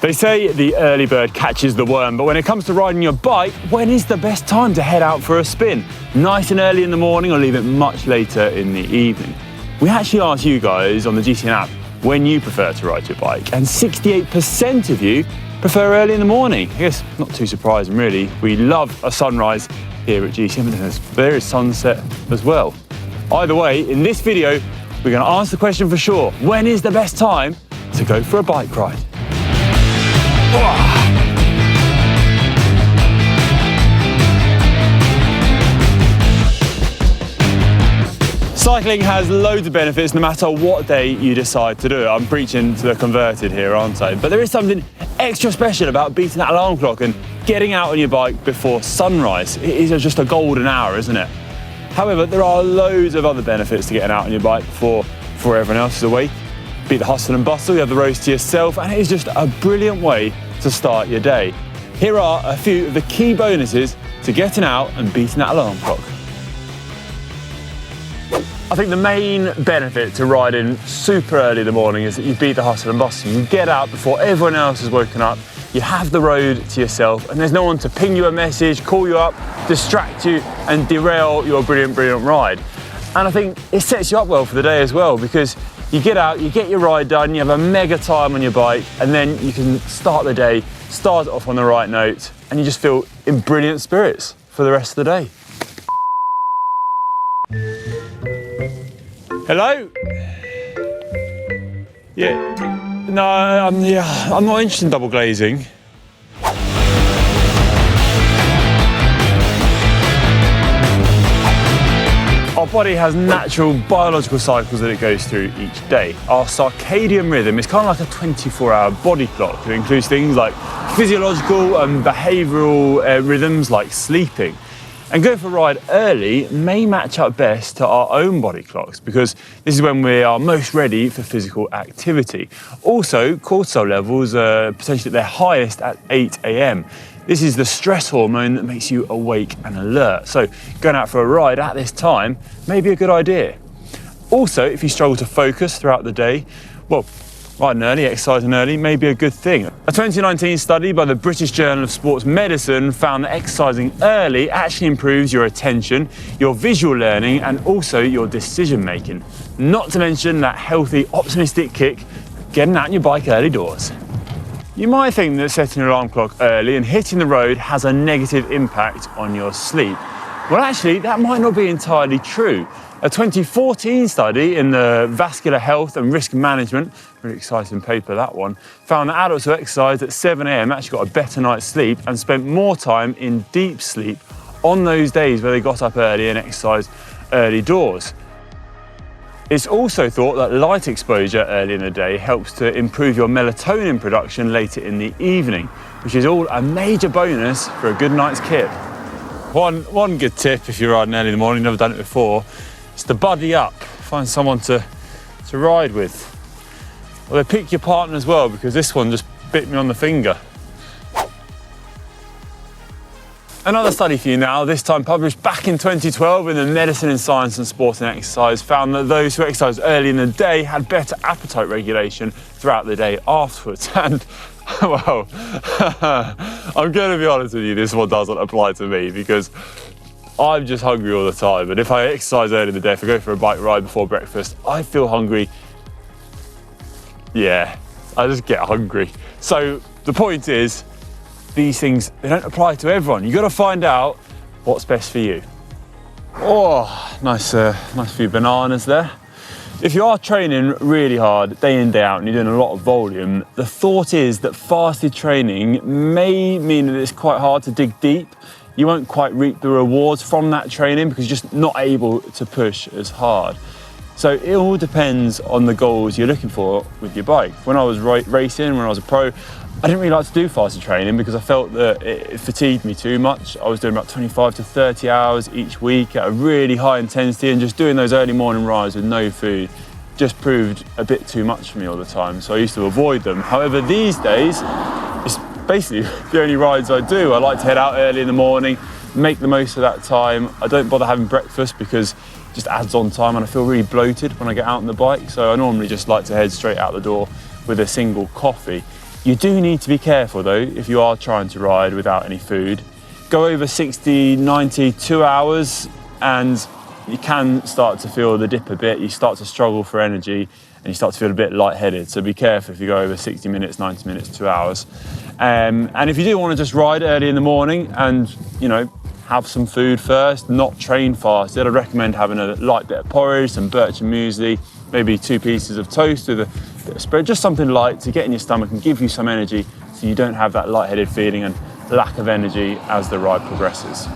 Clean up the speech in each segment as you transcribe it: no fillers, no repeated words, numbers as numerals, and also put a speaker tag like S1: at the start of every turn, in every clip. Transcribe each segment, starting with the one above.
S1: They say the early bird catches the worm, but when it comes to riding your bike, when is the best time to head out for a spin? Nice and early in the morning or leave it much later in the evening? We actually asked you guys on the GCN app when you prefer to ride your bike, and 68% of you prefer early in the morning. I guess not too surprising really. We love a sunrise here at GCN, but there is sunset as well. Either way, in this video, we're going to answer the question for sure. When is the best time to go for a bike ride? Cycling has loads of benefits no matter what day you decide to do it. I'm preaching to the converted here, aren't I? But there is something extra special about beating that alarm clock and getting out on your bike before sunrise. It is just a golden hour, isn't it? However, there are loads of other benefits to getting out on your bike before everyone else is awake. Beat the hustle and bustle, you have the roads to yourself, and it is just a brilliant way to start your day. Here are a few of the key bonuses to getting out and beating that alarm clock. I think the main benefit to riding super early in the morning is that you beat the hustle and bustle. You get out before everyone else has woken up, you have the road to yourself, and there's no one to ping you a message, call you up, distract you, and derail your brilliant ride. And I think it sets you up well for the day as well, because you get out, you get your ride done, you have a mega time on your bike, and then you can start the day, start it off on the right note, and you just feel in brilliant spirits for the rest of the day. Hello? Yeah. No, I'm not interested in double glazing. Our body has natural biological cycles that it goes through each day. Our circadian rhythm is kind of like a 24-hour body clock. It includes things like physiological and behavioural rhythms like sleeping. And going for a ride early may match up best to our own body clocks, because this is when we are most ready for physical activity. Also, cortisol levels are potentially at their highest at 8 AM. This is the stress hormone that makes you awake and alert. So going out for a ride at this time may be a good idea. Also, if you struggle to focus throughout the day, well, riding early, exercising early may be a good thing. A 2019 study by the British Journal of Sports Medicine found that exercising early actually improves your attention, your visual learning, and also your decision making. Not to mention that healthy, optimistic kick, getting out on your bike early doors. You might think that setting your alarm clock early and hitting the road has a negative impact on your sleep. Well, actually, that might not be entirely true. A 2014 study in the Vascular Health and Risk Management, really exciting paper that one, found that adults who exercised at 7 AM actually got a better night's sleep and spent more time in deep sleep on those days where they got up early and exercised early doors. It's also thought that light exposure early in the day helps to improve your melatonin production later in the evening, which is all a major bonus for a good night's kip. One good tip if you're riding early in the morning, never done it before, is to buddy up, find someone to ride with. Or pick your partner as well, because this one just bit me on the finger. Another study for you now, this time published back in 2012 in the Medicine in Science and Sport and Exercise, found that those who exercised early in the day had better appetite regulation throughout the day afterwards. And, well, I'm going to be honest with you, this one doesn't apply to me, because I'm just hungry all the time. And if I exercise early in the day, if I go for a bike ride before breakfast, I feel hungry. Yeah, I just get hungry. So the point is, these things, they don't apply to everyone. You've got to find out what's best for you. Oh, nice few bananas there. If you are training really hard day in, day out, and you're doing a lot of volume, the thought is that fasted training may mean that it's quite hard to dig deep. You won't quite reap the rewards from that training because you're just not able to push as hard. So it all depends on the goals you're looking for with your bike. When I was racing, when I was a pro, I didn't really like to do fasted training because I felt that it fatigued me too much. I was doing about 25 to 30 hours each week at a really high intensity, and just doing those early morning rides with no food just proved a bit too much for me all the time. So I used to avoid them. However, these days, it's basically the only rides I do. I like to head out early in the morning, make the most of that time. I don't bother having breakfast because it just adds on time, and I feel really bloated when I get out on the bike. So I normally just like to head straight out the door with a single coffee. You do need to be careful though if you are trying to ride without any food. Go over 60, 90, 2 hours and you can start to feel the dip a bit. You start to struggle for energy and you start to feel a bit lightheaded. So be careful if you go over 60 minutes, 90 minutes, 2 hours. And if you do want to just ride early in the morning and, you know, have some food first, not train fasted, I'd recommend having a light bit of porridge, some birch and muesli, maybe 2 pieces of toast with a bit of spread, just something light to get in your stomach and give you some energy so you don't have that lightheaded feeling and lack of energy as the ride progresses.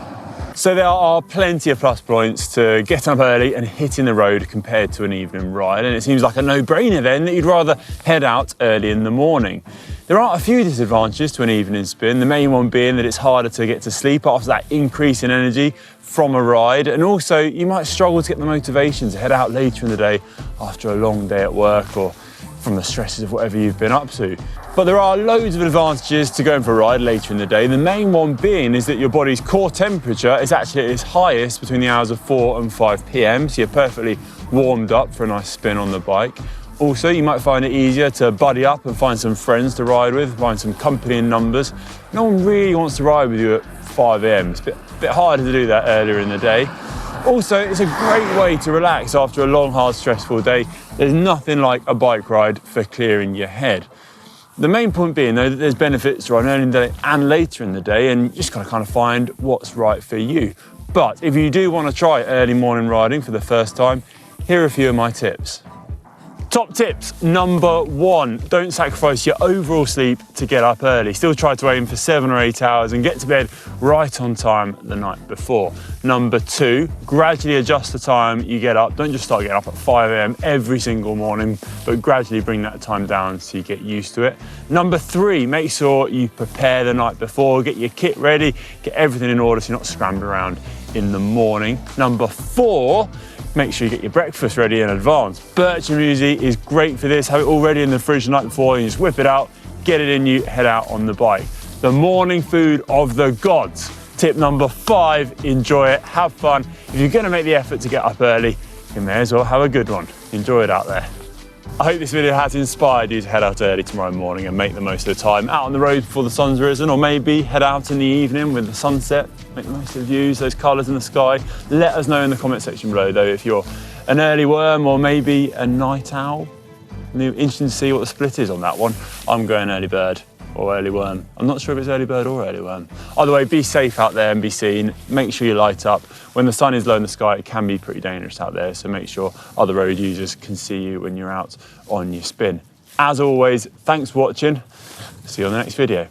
S1: So there are plenty of plus points to getting up early and hitting the road compared to an evening ride, and it seems like a no-brainer then that you'd rather head out early in the morning. There are a few disadvantages to an evening spin, the main one being that it's harder to get to sleep after that increase in energy from a ride, and also you might struggle to get the motivation to head out later in the day after a long day at work or from the stresses of whatever you've been up to. But there are loads of advantages to going for a ride later in the day. The main one being is that your body's core temperature is actually at its highest between the hours of 4 and 5 p.m, so you're perfectly warmed up for a nice spin on the bike. Also, you might find it easier to buddy up and find some friends to ride with, find some company in numbers. No one really wants to ride with you at 5 a.m. It's a bit harder to do that earlier in the day. Also, it's a great way to relax after a long, hard, stressful day. There's nothing like a bike ride for clearing your head. The main point being though that there's benefits to riding early in the day and later in the day, and you just gotta kind of find what's right for you. But if you do want to try early morning riding for the first time, here are a few of my tips. Top tips, number 1, don't sacrifice your overall sleep to get up early. Still try to aim for 7 or 8 hours and get to bed right on time the night before. Number 2, gradually adjust the time you get up. Don't just start getting up at 5 a.m. every single morning, but gradually bring that time down so you get used to it. Number 3, make sure you prepare the night before, get your kit ready, get everything in order so you're not scrambling around in the morning. Number 4, make sure you get your breakfast ready in advance. Birch and muesli is great for this. Have it all ready in the fridge the night before, and you just whip it out, get it in you, head out on the bike. The morning food of the gods. Tip number 5, enjoy it, have fun. If you're gonna make the effort to get up early, you may as well have a good one. Enjoy it out there. I hope this video has inspired you to head out early tomorrow morning and make the most of the time out on the road before the sun's risen, or maybe head out in the evening with the sunset, make the most of the views, those colours in the sky. Let us know in the comment section below though if you're an early worm or maybe a night owl. Interesting to see what the split is on that one. I'm going early bird or early worm. I'm not sure if it's early bird or early worm. Either way, be safe out there and be seen. Make sure you light up. When the sun is low in the sky, it can be pretty dangerous out there, so make sure other road users can see you when you're out on your spin. As always, thanks for watching. See you on the next video.